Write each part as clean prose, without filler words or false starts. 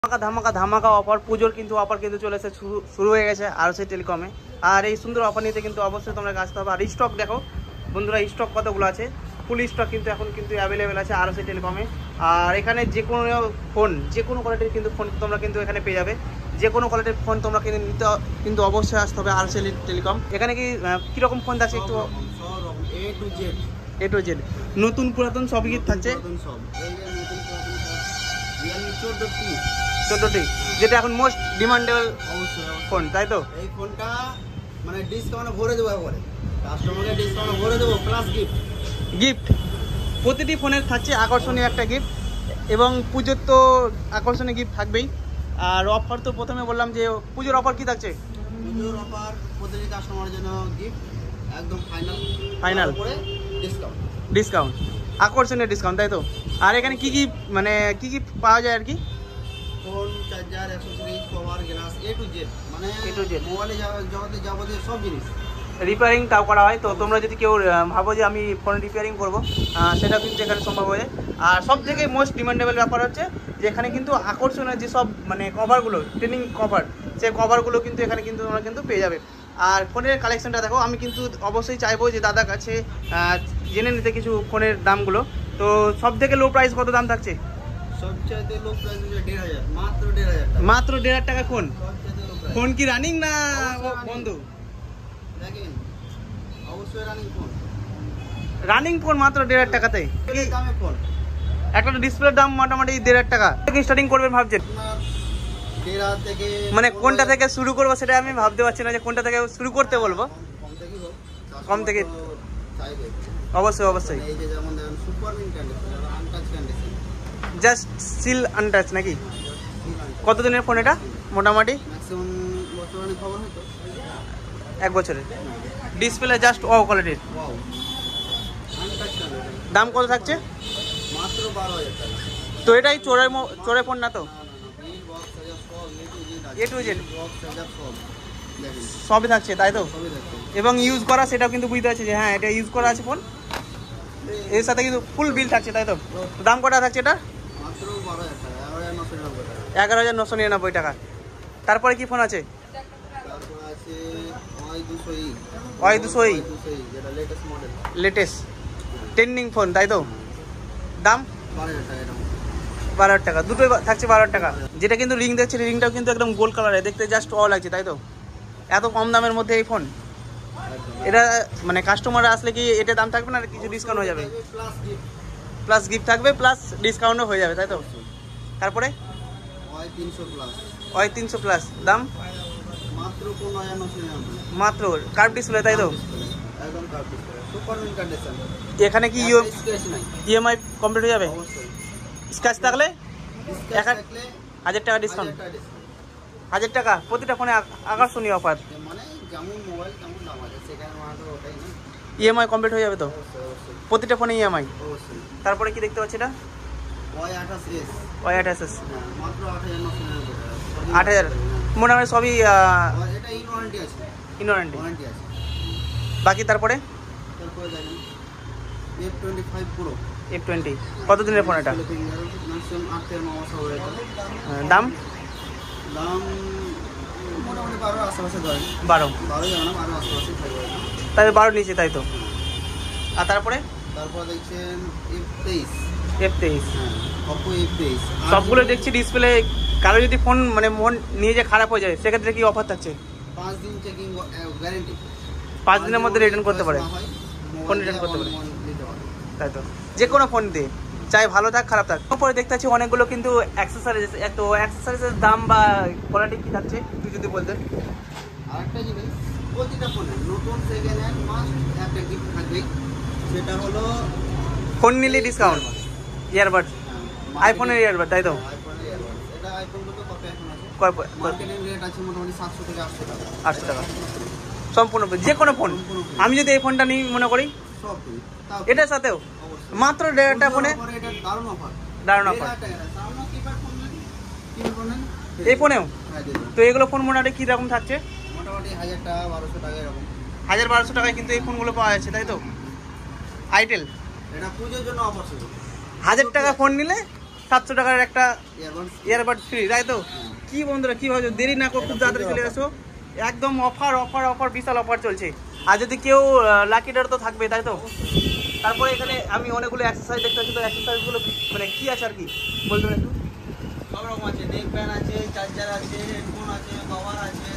ধামাকা ধামাকা অফার পুজোর কিন্তু অফার কিন্তু চলেছে শুরু হয়ে গেছে আরসি টেলিকমে। আর এই সুন্দর অফার নিতে কিন্তু অবশ্যই তোমরা আসতে হবে। আর স্টক দেখো বন্ধুরা, স্টক কতগুলো আছে, ফুল স্টক কিন্তু এখন কিন্তু অ্যাভেলেবেল আছে আরসি টেলিকমে। আর এখানে যে কোনো ফোন, যে কোনো কোয়ালিটির কিন্তু ফোন তোমরা কিন্তু এখানে পেয়ে যাবে। যে কোনো কোয়ালিটির ফোন তোমরা কিন্তু নিতে কিন্তু অবশ্যই আসতে হবে আরসি টেলিকম। এখানে কি কীরকম ফোন থাকছে একটু এ টু জেড নতুন পুরাতন সবই থাকছে। 14টি যেটা এখন মোস্ট ডিমান্ডেবল ফোন, তাই তো? এই ফোনটা মানে ডিসকাউন্টে ভরে দেবো, একবারে কাস্টমারকে ডিসকাউন্টে ভরে দেবো, প্লাস গিফট। প্রতিটি ফোনের থাকছে আকর্ষণীয় একটা গিফট, এবং পুজোর তো আকর্ষণীয় গিফট থাকবেই। আর অফার তো প্রথমে বললাম যে পুজোর অফার কি থাকছে। পুজোর অফার প্রতিটি কাস্টমারের জন্য গিফট একদম ফাইনাল করে ডিসকাউন্ট, আকর্ষণীয় ডিসকাউন্ট, তাই তো? আর এখানে কি কি মানে কি কি পাওয়া যায় আর কি? Phone, charger, accessories, cover, glass, A to Z, মানে এ টু জেড মোবাইলে জগতে যাবতীয় সব জিনিস। রিপেয়ারিং তাও করা হয়। তো তোমরা যদি কেউ ভাবো যে আমি ফোন রিপেয়ারিং করবো, সেটা কিন্তু এখানে সম্ভব হয়ে যায়। আর সব থেকে মোস্ট ডিমান্ডেবল ব্যাপার হচ্ছে যে এখানে কিন্তু আকর্ষণীয় যেসব মানে কভারগুলো, ট্রেনিং কভার, সেই কভারগুলো কিন্তু এখানে কিন্তু তোমরা কিন্তু পেয়ে যাবে। আর ফোনের কালেকশনটা দেখো, আমি কিন্তু অবশ্যই চাইবো যে দাদার কাছে জেনে নিতে কিছু ফোনের দামগুলো। তো সব থেকে লো প্রাইস কত দাম থাকছে? সবচাইতে লো প্রাইস হচ্ছে 1,500, মাত্র 1,500 টাকা। মাত্র 1,500 টাকা ফোন। সবচাইতে লো প্রাইস। ফোন কি রানিং না বন্ধ? দেখেন অবশ্যই রানিং ফোন মাত্র 1,500 টাকাতে। এই দামে ফোন, একটা ডিসপ্লের দাম মোটামুটি 1,500 টাকা থেকে স্টার্টিং করবেন ভাবছেন? 1,500 থেকে মানে কোনটা থেকে শুরু করবো সেটা আমি ভাবতে পারছি না, যে কোনটা থেকে শুরু করতে বলবো। কম থেকে চাইবে অবশ্যই এই যে যেমন দেখেন super mint condition, untouch condition, just seal untouch নাকি? কতদিনের ফোন এটা মোটামুটি? ম্যাক্সিমাম বছরের খবর হয়তো 1 বছরের। ডিসপ্লে জাস্ট ও কোয়ালিটির। Wow, untouch condition. দাম কত থাকছে? মাত্র 12,000 টাকা। তো এটাই চোরের ফোন না তো? বিল বক্স চার্জার সব এ টু জেড বক্স চার্জার সব দেখেন সবই থাকছে, তাই তো? সবই দেখেন। এবং ইউজ করা সেটাও কিন্তু বুঝতে পারছি যে হ্যাঁ এটা ইউজ করা আছে ফোন। এর সাথে কিন্তু ফুল বিল থাকছে, তাই তো? দাম কটা থাকছে এটা? মাত্র 12,000 টাকা, 11,990 টাকা। 11,999 টাকা। তারপরে কি ফোন আছে? তারপর আছে Y200E, Y200E যেটা latest model, latest trending phone, তাই তো? দাম 12,000 টাকা। এটা 12,000 টাকা। দুটোই থাকছে 12,000 টাকা। যেটা কিন্তু রিং দেখছে, রিংটাও কিন্তু একদম গোল্ড কালারের, দেখতে জাস্ট অ লাগছে, তাই তো? এত কম দামের মধ্যে এই ফোন, এটা মানে কাস্টমার আসলে কি এটা দাম থাকবে না, কিছু ডিসকাউন্ট হয়ে যাবে? প্লাস গিফট থাকবে, প্লাস ডিসকাউন্টও হয়ে যাবে, তাই তো? তারপরে Y300 প্লাস দাম মাত্র 15,990। মাত্র কার্ভ ডিসপ্লে, তাই তো? একদম curve display, super mint condition. এখানে কি স্ক্র্যাচ নাই, ইএমআই কমপ্লিট হয়ে যাবে? অবশ্যই। স্ক্র্যাচ থাকলে স্ক্র্যাচ থাকলে 1,000 টাকা ডিসকাউন্ট। 1,000 টাকা প্রতিটা ফোনে আকর্ষণীয় অফার। মানে যেমন মোবাইল তেমন দাম আছে, সেখানে মানে ওটাই না। ইএমআই কমপ্লিট হয়ে যাবে তো? অবশ্যই প্রতিটা ফোনে ইএমআই। অবশ্যই। তারপরে কি দেখতে পাচ্ছি এটা? Y28s, Y28s মাত্র 8,990 টাকা। 8,000 মোটামুটি সবই এটা ইন ওয়ারেন্টি আছে, ইনওয়ারেন্টি। ওয়ারেন্টি আছে। বাকি তারপরে তারপরে দেখেন F25 Pro, F20 কতদিনের ফোন এটা? ম্যাক্সিমাম 8 থেকে 9 মাস হবে এটা। দাম দাম মোটামুটি 12 আশেপাশে ধরেন। 12 যাবে না, 12 আশেপাশে থাকবে এটা। তাই 12 নিচে, তাই তো? আর তারপরে দেখছেন F23, F23, হ্যাঁ Oppo F23। সবগুলো দেখছি ডিসপ্লে। কারো যদি ফোন মানে মন নিয়ে যে খারাপ হয়ে যায়, সেক্ষেত্রে কি অফার থাকছে? 5 দিন চেকিং গ্যারান্টি। 5 দিনের মধ্যে রিটার্ন করতে পারে, ফোন রিটার্ন করতে পারে, তাই তো? যে কোনো ফোন দিয়ে, চাই ভালো থাক খারাপ থাক। তারপরে দেখতে পাচ্ছি অনেকগুলো কিন্তু অ্যাক্সেসরিজ। তো অ্যাক্সেসরিজের দাম বা কোয়ালিটি কি থাকছে একটু যদি বলতেন। আরেকটা জিনিস, প্রতিটা ফোনে নতুন সেকেন্ড হ্যান্ড মাস্ট একটা গিফট থাকবেই, সেটা হলো ফোন নিলে ডিসকাউন্ট। ইয়ারবাড, আইফোনের ইয়ারবাড, তাই তো? আইফোনের ইয়ারবাড। এটা আইফোন কত এখন আছে, কয় মার্কেটিং রেট আছে মোটামুটি 700 থেকে 800 টাকা। 800 টাকা সম্পূর্ণ যে কোনো ফোন। আমি যদি এই ফোনটা নিই মনে করি, সব ফ্রি। তাও এটার সাথেও অবশ্যই মাত্র 1,500 টাকা ফোনে এটা দারুণ অফার, দারুণ অফার। সামনে কিপ্যাড ফোন নেন, কিপ্যাড ফোন নেন এই ফোনেও। হ্যাঁ দিন। তো এগুলো ফোন মোটামুটি কী রকম থাকছে? মোটামুটি 1,000 টাকা 1,200 টাকা এরকম। 1,000-1,200 টাকায় কিন্তু এই ফোনগুলো পাওয়া যাচ্ছে, তাই তো? আইটেল এটা পুজোর জন্য অফার ছিল। 1,000 টাকা ফোন নিলে 700 টাকার একটা ইয়ারবাডস ইয়ারবাড ফ্রি, তাই তো? কি বন্ধুরা, কি ভাবছো, দেরি না করে খুব তাড়াতাড়ি চলে আসো, একদম অফার অফার অফার, বিশাল অফার চলছে। আর যদি কেউ লাকি ড্র তো থাকবে, তাই তো? তারপরে এখানে আমি অনেকগুলো এক্সারসাইজ দেখতে পাচ্ছি, তো এক্সারসাইজগুলো মানে কি আছে আর কি বলতে পারেন একটু? সব রকম আছে, নেক ব্যান্ড আছে, চার্জার আছে, হেডফোন আছে, কভার আছে।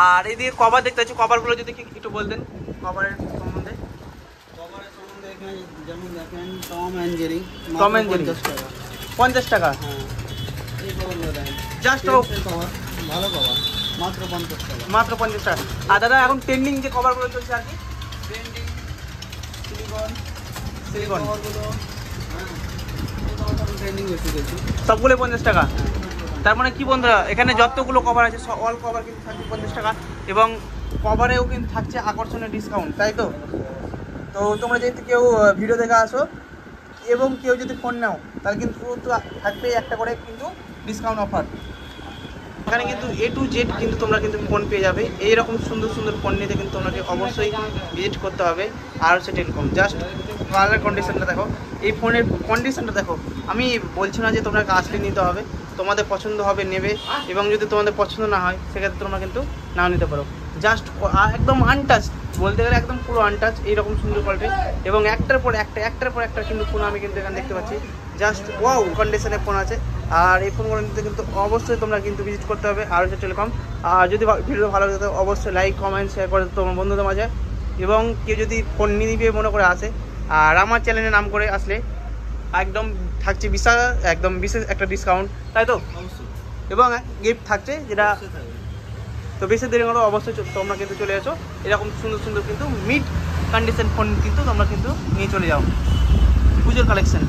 আর এইদিকে কভার দেখতে পাচ্ছি, কভারগুলো যদি একটু বলতেন কভারের সম্বন্ধে। কভারের সম্বন্ধে এখানে যেমন দেখেন Tom and Jerry, Tom and Jerry 50 টাকা। 50 টাকা হ্যাঁ, এই কভারগুলো দেখেন, জাস্ট কভার, ভালো কভার, মাত্র 50 টাকা। মাত্র 50 টাকা। আর দাদা এখন ট্রেন্ডিং যে কভারগুলো চলছে আর কি, ট্রেন্ডিং সিলিকন, সিলিকন কভারগুলো, হ্যাঁ এই কভারটা ট্রেন্ডিং বেশি চলছে। সবগুলো 50 টাকা। তার মানে কি বন্ধুরা, এখানে যতগুলো কভার আছে অল কভার কিন্তু থাকছে 50 টাকা, এবং কভারেও কিন্তু থাকছে আকর্ষণীয় ডিসকাউন্ট, তাই তো? তো তোমরা যদি কেউ ভিডিও দেখে আসো এবং কেউ যদি ফোন নাও, তাহলে কিন্তু থাকবেই একটা করে কিন্তু ডিসকাউন্ট অফার। এখানে কিন্তু A to Z কিন্তু তোমরা কিন্তু ফোন পেয়ে যাবে। এইরকম সুন্দর সুন্দর ফোন নিতে কিন্তু তোমাকে অবশ্যই ভিজিট করতে হবে ROC টেলিকম। জাস্ট কালার কন্ডিশনটা দেখো, এই ফোনের কন্ডিশনটা দেখো। আমি বলছি না যে তোমাকে আসলে নিতে হবে, তোমাদের পছন্দ হবে নেবে, এবং যদি তোমাদের পছন্দ না হয় সেক্ষেত্রে তোমরা কিন্তু নাও নিতে পারো। জাস্ট একদম আনটাচ, বলতে গেলে একদম পুরো আনটাচ, এইরকম সুন্দর কোয়ালিটি, এবং একটার পর একটা কিন্তু ফোন আমি কিন্তু এখানে দেখতে পাচ্ছি। জাস্ট ওয়াও কন্ডিশনের ফোন আছে। আর এই ফোনগুলো নিতে কিন্তু অবশ্যই তোমরা কিন্তু ভিজিট করতে হবে ROC টেলিকম। আর যদি ভিডিও ভালো লাগে অবশ্যই লাইক কমেন্ট শেয়ার করে তোমার বন্ধুদের মাঝে, এবং কেউ যদি ফোন নিবে মনে করে আসে আর আমার চ্যানেলের নাম করে আসলে একদম থাকছে বিশাল, একদম বিশেষ একটা ডিসকাউন্ট, তাই তো? অবশ্যই এবং গিফট থাকছে, যেটা অবশ্যই থাকবে। তো বেশি দেরি হলো অবশ্যই তোমরা কিন্তু চলে আসো। এরকম সুন্দর সুন্দর কিন্তু মিড কন্ডিশন ফোন কিন্তু তোমরা কিন্তু নিয়ে চলে যাও, পুজোর কালেকশন।